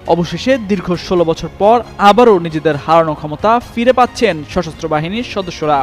অবশেষে দীর্ঘ ১৬ বছর পর আবারও নিজেদের হারানো ক্ষমতা ফিরে পাচ্ছেন সশস্ত্র বাহিনীর সদস্যরা।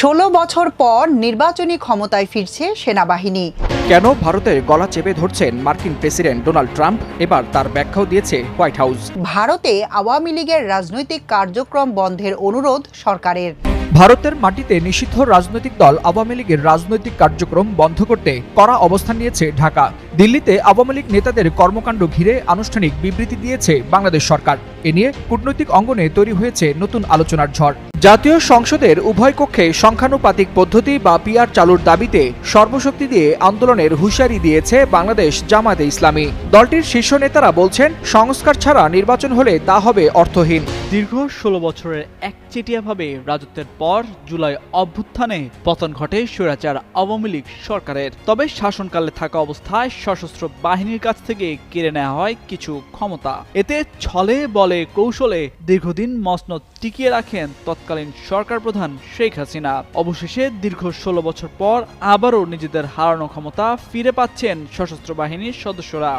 ১৬ বছর পর নির্বাচনী ক্ষমতায় ফিরছে সেনাবাহিনী। কেন ভারতের গলা চেপে ধরছেন মার্কিন প্রেসিডেন্ট ডোনাল্ড ট্রাম্প? এবার তার ব্যাখ্যাও দিয়েছে হোয়াইট হাউস। ভারতে আওয়ামী লীগের রাজনৈতিক কার্যক্রম বন্ধের অনুরোধ সরকারের। ভারতের মাটিতে নিষিদ্ধ রাজনৈতিক দল আওয়ামী লীগের রাজনৈতিক কার্যক্রম বন্ধ করতে কড়া অবস্থান নিয়েছে ঢাকা। দিল্লিতে আওয়ামী লীগ নেতাদের কর্মকাণ্ড ঘিরে আনুষ্ঠানিক বিবৃতি দিয়েছে বাংলাদেশ সরকার। এ নিয়ে কূটনৈতিক অঙ্গনে তৈরি হয়েছে নতুন আলোচনার ঝড়। জাতীয় সংসদের উভয় কক্ষে সংখ্যানুপাতিক পদ্ধতি বা পিআর চালুর দাবিতে সর্বশক্তি দিয়ে আন্দোলনের হুঁশিয়ারি দিয়েছে বাংলাদেশ জামায়াতে ইসলামী। দলটির শীর্ষ নেতারা বলছেন, সংস্কার ছাড়া নির্বাচন হলে তা হবে অর্থহীন। দীর্ঘ ১৬ বছরের একচেটিয়াভাবে রাজত্বের পর জুলাই অভ্যুত্থানে পতন ঘটে স্বৈরাচার আওয়ামী লীগ সরকারের। তবে শাসনকালে থাকা অবস্থায় সশস্ত্র বাহিনীর কাছ থেকে কেড়ে নেওয়া হয় কিছু ক্ষমতা। এতে ছলে বলে কৌশলে দীর্ঘদিন মসনদ টিকিয়ে রাখেন তৎকালীন সরকার প্রধান শেখ হাসিনা। অবশেষে দীর্ঘ ১৬ বছর পর আবারও নিজেদের হারানো ক্ষমতা ফিরে পাচ্ছেন সশস্ত্র বাহিনীর সদস্যরা।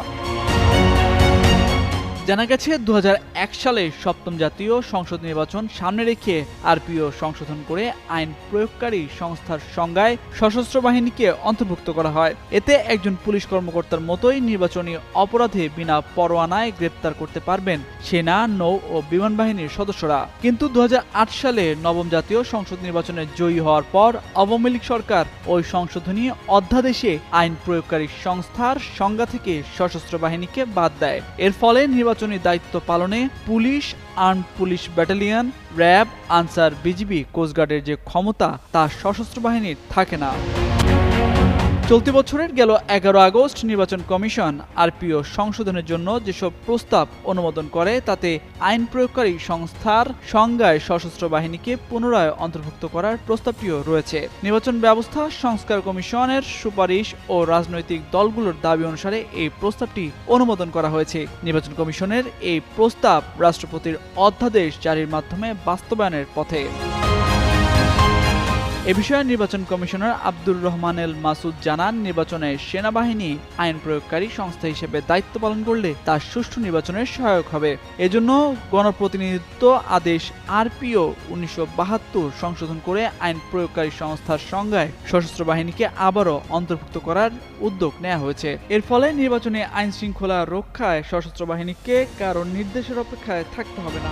জানা গেছে ২০০১ সালে সপ্তম জাতীয় সংসদ নির্বাচন সামনে রেখে আরপিও সংশোধন করে আইন প্রয়োগকারী সংস্থার সংজ্ঞায় সশস্ত্র বাহিনীকে অন্তর্ভুক্ত করা হয়। এতে একজন পুলিশ কর্মকর্তার মতোই নির্বাচনী অপরাধে বিনা পরোয়ানায় গ্রেপ্তার করতে পারবেন সেনা, নৌ ও বিমান বাহিনীর সদস্যরা। কিন্তু ২০০৮ সালে নবম জাতীয় সংসদ নির্বাচনে জয়ী হওয়ার পর আওয়ামী লীগ সরকার ওই সংশোধনী অধ্যাদেশে আইন প্রয়োগকারী সংস্থার সংজ্ঞা থেকে সশস্ত্র বাহিনীকে বাদ দেয়। এর ফলে নির্বাচনী দায়িত্ব পালনে police, armed police battalion, RAB, Ansar, BGB, কোস্টগার্ডের যে ক্ষমতা তা সশস্ত্র বাহিনীর থাকে না। চলতি বছরের গেল ১১ আগস্ট নির্বাচন কমিশন আরপিও সংশোধনের জন্য যেসব প্রস্তাব অনুমোদন করে তাতে আইন প্রয়োগকারী সংস্থার সংজ্ঞায় সশস্ত্র বাহিনীকে পুনরায় অন্তর্ভুক্ত করার প্রস্তাবটিও রয়েছে। নির্বাচন ব্যবস্থা সংস্কার কমিশনের সুপারিশ ও রাজনৈতিক দলগুলোর দাবি অনুসারে এই প্রস্তাবটি অনুমোদন করা হয়েছে। নির্বাচন কমিশনের এই প্রস্তাব রাষ্ট্রপতির অধ্যাদেশ জারির মাধ্যমে বাস্তবায়নের পথে। এ বিষয়ে নির্বাচন কমিশনার আব্দুর রহমান এল মাসুদ জানান, নির্বাচনে সেনাবাহিনী আইন প্রয়োগকারী সংস্থা হিসেবে দায়িত্ব পালন করলে তা সুষ্ঠু নির্বাচনের সহায়ক হবে। এজন্য গণপ্রতিনিধিত্ব আদেশ আরপিও ১৯৭২ সংশোধন করে আইন প্রয়োগকারী সংস্থার সংজ্ঞায় সশস্ত্র বাহিনীকে আবারও অন্তর্ভুক্ত করার উদ্যোগ নেওয়া হয়েছে। এর ফলে নির্বাচনে আইন শৃঙ্খলা রক্ষায় সশস্ত্র বাহিনীকে কারো নির্দেশের অপেক্ষায় থাকতে হবে না।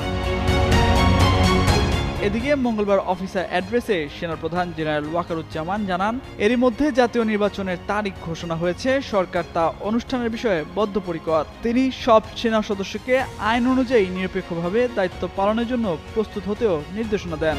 এদিকে মঙ্গলবার অফিসার অ্যাড্রেসে সেনাপ্রধান জেনারেল ওয়াকারুজ্জামান জানান, এরই মধ্যে জাতীয় নির্বাচনের তারিখ ঘোষণা হয়েছে। সরকার তা অনুষ্ঠানের বিষয়ে বদ্ধপরিকর। তিনি সব সেনা সদস্যকে আইন অনুযায়ী নিরপেক্ষভাবে দায়িত্ব পালনের জন্য প্রস্তুত হতেও নির্দেশনা দেন।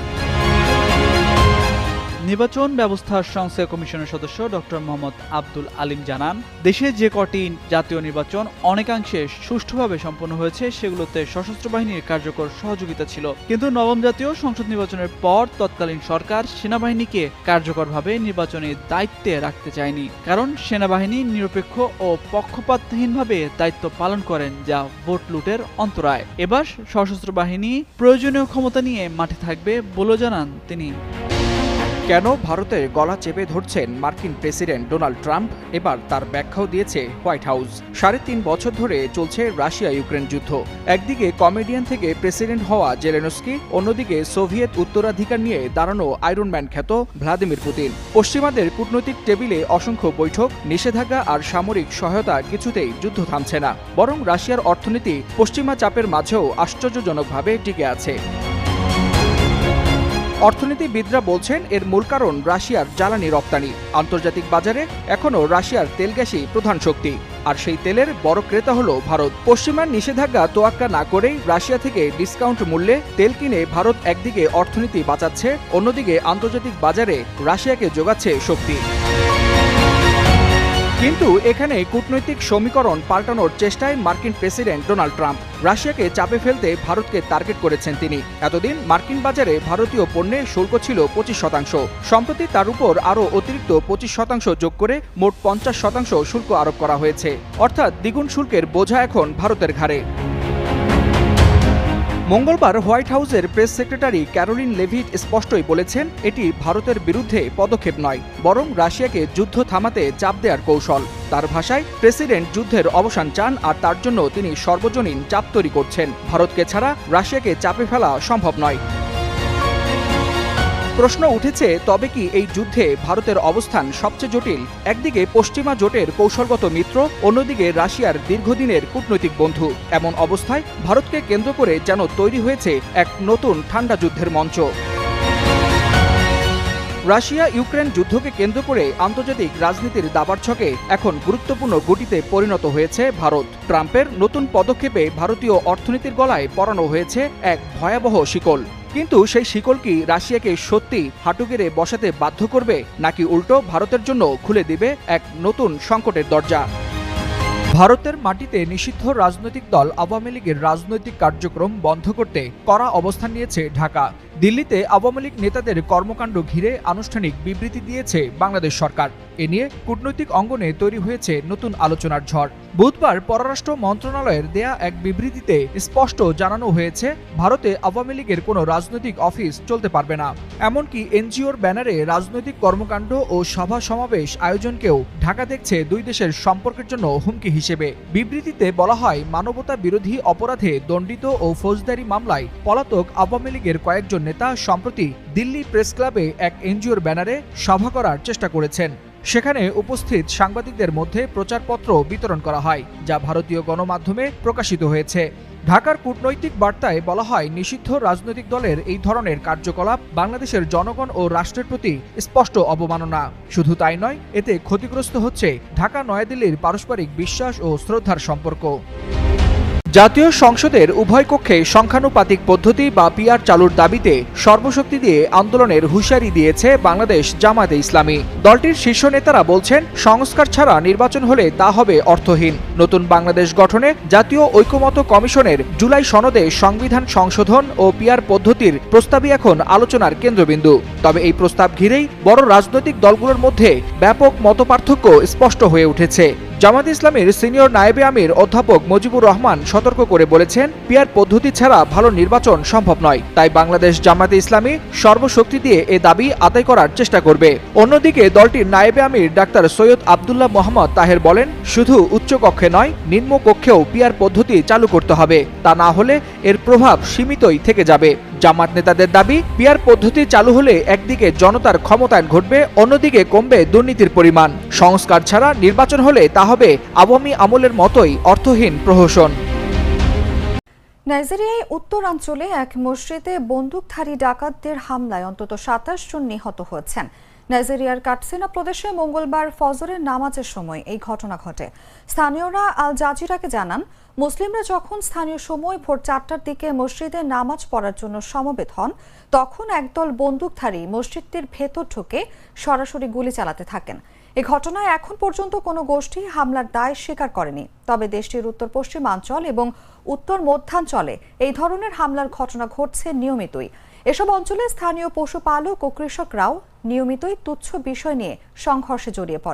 নির্বাচন ব্যবস্থা সংস্কার কমিশনের সদস্য ডক্টর মোহাম্মদ আব্দুল আলিম জানান, দেশে যে কটি জাতীয় নির্বাচন অনেকাংশে সুষ্ঠুভাবে সম্পন্ন হয়েছে সেগুলোতে সশস্ত্র বাহিনীর কার্যকর সহযোগিতা ছিল। কিন্তু নবম জাতীয় সংসদ নির্বাচনের পর তৎকালীন সরকার সেনাবাহিনীকে কার্যকরভাবে নির্বাচনী দায়িত্বে রাখতে চায়নি, কারণ সেনাবাহিনী নিরপেক্ষ ও পক্ষপাতহীনভাবে দায়িত্ব পালন করেন, যা ভোট লুটের অন্তরায়। এবার সশস্ত্র বাহিনী প্রয়োজনীয় ক্ষমতা নিয়ে মাঠে থাকবে বলে জানান তিনি। কেন ভারতের গলা চেপে ধরছেন মার্কিন প্রেসিডেন্ট ডোনাল্ড ট্রাম্প? এবার তার ব্যাখ্যাও দিয়েছে হোয়াইট হাউস। ৩.৫ বছর ধরে চলছে রাশিয়া ইউক্রেন যুদ্ধ। একদিকে কমেডিয়ান থেকে প্রেসিডেন্ট হওয়া জেলেনস্কি, অন্যদিকে সোভিয়েত উত্তরাধিকার নিয়ে দাঁড়ানো আয়রন ম্যান খ্যাত ভ্লাদিমির পুতিন। পশ্চিমাদের কূটনৈতিক টেবিলে অসংখ্য বৈঠক, নিষেধাজ্ঞা আর সামরিক সহায়তা কিছুতেই যুদ্ধ থামছে না, বরং রাশিয়ার অর্থনীতি পশ্চিমা চাপের মাঝেও আশ্চর্যজনকভাবে টিকে আছে। অর্থনীতিবিদরা বলছেন, এর মূল কারণ রাশিয়ার জ্বালানি রপ্তানি। আন্তর্জাতিক বাজারে এখনও রাশিয়ার তেল গ্যাসই প্রধান শক্তি, আর সেই তেলের বড় ক্রেতা হলো ভারত। পশ্চিমার নিষেধাজ্ঞা তোয়াক্কা না করেই রাশিয়া থেকে ডিসকাউন্ট মূল্যে তেল কিনে ভারত একদিকে অর্থনীতি বাঁচাচ্ছে, অন্যদিকে আন্তর্জাতিক বাজারে রাশিয়াকে যোগাচ্ছে শক্তি। কিন্তু এখানে কূটনৈতিক সমীকরণ পাল্টানোর চেষ্টায় মার্কিন প্রেসিডেন্ট ডোনাল্ড ট্রাম্প। রাশিয়াকে চাপে ফেলতে ভারতকে টার্গেট করেছেন তিনি। এতদিন মার্কিন বাজারে ভারতীয় পণ্যে শুল্ক ছিল ২৫%। সম্প্রতি তার উপর আরও অতিরিক্ত ২৫% যোগ করে মোট ৫০% শুল্ক আরোপ করা হয়েছে। অর্থাৎ দ্বিগুণ শুল্কের বোঝা এখন ভারতের ঘাড়ে। মঙ্গলবার হোয়াইট হাউসের প্রেস সেক্রেটারি ক্যারোলিন লেভিট স্পষ্টই বলেছেন, এটি ভারতের বিরুদ্ধে পদক্ষেপ নয়, বরং রাশিয়াকে যুদ্ধ থামাতে চাপ দেওয়ার কৌশল। তার ভাষায়, প্রেসিডেন্ট যুদ্ধের অবসান চান আর তার জন্য তিনি সর্বজনীন চাপ তৈরি করছেন। ভারতকে ছাড়া রাশিয়াকে চাপে ফেলা সম্ভব নয়। প্রশ্ন উঠেছে, তবে কি এই যুদ্ধে ভারতের অবস্থান সবচেয়ে জটিল? একদিকে পশ্চিমা জোটের কৌশলগত মিত্র, অন্যদিকে রাশিয়ার দীর্ঘদিনের কূটনৈতিক বন্ধু। এমন অবস্থায় ভারতকে কেন্দ্র করে যেন তৈরি হয়েছে এক নতুন ঠান্ডা যুদ্ধের মঞ্চ। রাশিয়া ইউক্রেন যুদ্ধকে কেন্দ্র করে আন্তর্জাতিক রাজনীতির দাবার ছকে এখন গুরুত্বপূর্ণ গুটিতে পরিণত হয়েছে ভারত। ট্রাম্পের নতুন পদক্ষেপে ভারতীয় অর্থনীতির গলায় পরানো হয়েছে এক ভয়াবহ শিকল। কিন্তু সেই শিকল কি রাশিয়াকে সত্যি হাঁটু গেড়ে বসাতে বাধ্য করবে, নাকি উল্টো ভারতের জন্য খুলে দিবে এক নতুন সংকটের দরজা? ভারতের মাটিতে নিষিদ্ধ রাজনৈতিক দল আওয়ামী লীগের রাজনৈতিক কার্যক্রম বন্ধ করতে কড়া অবস্থান নিয়েছে ঢাকা। দিল্লিতে আওয়ামী লীগ নেতাদের কর্মকাণ্ড ঘিরে আনুষ্ঠানিক বিবৃতি দিয়েছে বাংলাদেশ সরকার। এ নিয়ে কূটনৈতিক অঙ্গনে তৈরি হয়েছে নতুন আলোচনার ঝড়। বুধবার পররাষ্ট্র মন্ত্রণালয়ের দেয়া এক বিবৃতিতে স্পষ্ট জানানো হয়েছে, ভারতে আওয়ামী লীগের কোনো রাজনৈতিক অফিস চলতে পারবে না। এমনকি এনজিওর ব্যানারে রাজনৈতিক কর্মকাণ্ড ও সভা সমাবেশ আয়োজনকেও ঢাকা দেখছে দুই দেশের সম্পর্কের জন্য হুমকি হিসেবে। বিবৃতিতে বলা হয়, মানবতা বিরোধী অপরাধে দণ্ডিত ও ফৌজদারি মামলায় পলাতক আওয়ামী লীগের কয়েকজন নেতা সম্প্রতি দিল্লি প্রেস ক্লাবে এক এনজিওর ব্যানারে সভা করার চেষ্টা করেছেন। সেখানে উপস্থিত সাংবাদিকদের মধ্যে প্রচারপত্র বিতরণ করা হয়, যা ভারতীয় গণমাধ্যমে প্রকাশিত হয়েছে। ঢাকার কূটনৈতিক বার্তায় বলা হয়, নিষিদ্ধ রাজনৈতিক দলের এই ধরনের কার্যকলাপ বাংলাদেশের জনগণ ও রাষ্ট্রের প্রতি স্পষ্ট অবমাননা। শুধু তাই নয়, এতে ক্ষতিগ্রস্ত হচ্ছে ঢাকা নয়াদিল্লির পারস্পরিক বিশ্বাস ও শ্রদ্ধার সম্পর্ক। জাতীয় সংসদের উভয় কক্ষে সংখ্যানুপাতিক পদ্ধতি বা পিআর চালুর দাবিতে সর্বশক্তি দিয়ে আন্দোলনের হুঁশিয়ারি দিয়েছে বাংলাদেশ জামায়াতে ইসলামী। দলটির শীর্ষ নেতারা বলছেন, সংস্কার ছাড়া নির্বাচন হলে তা হবে অর্থহীন। নতুন বাংলাদেশ গঠনে জাতীয় ঐকমত্য কমিশনের জুলাই সনদে সংবিধান সংশোধন ও পিআর পদ্ধতির প্রস্তাবই এখন আলোচনার কেন্দ্রবিন্দু। তবে এই প্রস্তাব ঘিরেই বড় রাজনৈতিক দলগুলোর মধ্যে ব্যাপক মতপার্থক্য স্পষ্ট হয়ে উঠেছে। জামায়াতে ইসলামীর সিনিয়র নায়েবে আমির অধ্যাপক মুজিবুর রহমান সতর্ক করে বলেছেন, পিআর পদ্ধতি ছাড়া ভালো নির্বাচন সম্ভব নয়। তাই বাংলাদেশ জামায়াতে ইসলামী সর্বশক্তি দিয়ে এ দাবি আদায় করার চেষ্টা করবে। অন্যদিকে দলটির নায়েবে আমির ডাক্তার সৈয়দ আব্দুল্লাহ মোহাম্মদ তাহের বলেন, শুধু উচ্চ কক্ষে নয়, নিম্ন কক্ষেও পিআর পদ্ধতি চালু করতে হবে। তা না হলে এর প্রভাব সীমিতই থেকে যাবে। জামাত নেতাদের দাবি, পিআর পদ্ধতি চালু হলে একদিকে জনতার ক্ষমতায়ন ঘটবে, অন্যদিকে কমবে দুর্নীতির পরিমাণ। সংস্কার ছাড়া নির্বাচন হলে তা হবে আওয়ামী আমলের মতোই অর্থহীন প্রহসন। নাইজেরিয়ায় উত্তরাঞ্চলে এক মসজিদে বন্দুকধারী ডাকাতদের হামলায় অন্তত ২৭ জন নিহত হয়েছেন। নাইজেরিয়ার কাটসিনা প্রদেশে মঙ্গলবার ফজরের নামাজের সময় এই ঘটনা ঘটে। স্থানীয়রা আল জাজিরাকে জানান, মুসলিমরা যখন স্থানীয় সময় ভোর ৪টার দিকে মসজিদে নামাজ পড়ার জন্য সমবেত হন, তখন একদল বন্দুকধারী মসজিদটির ভেতর ঢুকে সরাসরি গুলি চালাতে থাকেন। এ ঘটনায় এখন পর্যন্ত কোনো গোষ্ঠী হামলার দায় স্বীকার করেনি। তবে দেশটির উত্তর পশ্চিমাঞ্চল এবং উত্তর মধ্যাঞ্চলে এই ধরনের হামলার ঘটনা ঘটছে নিয়মিতই। এসব অঞ্চলে স্থানীয় পশুপালক ও কৃষকরাও নিয়মিতই তুচ্ছ বিষয় নিয়ে সংঘর্ষে জড়িয়ে পড়ে।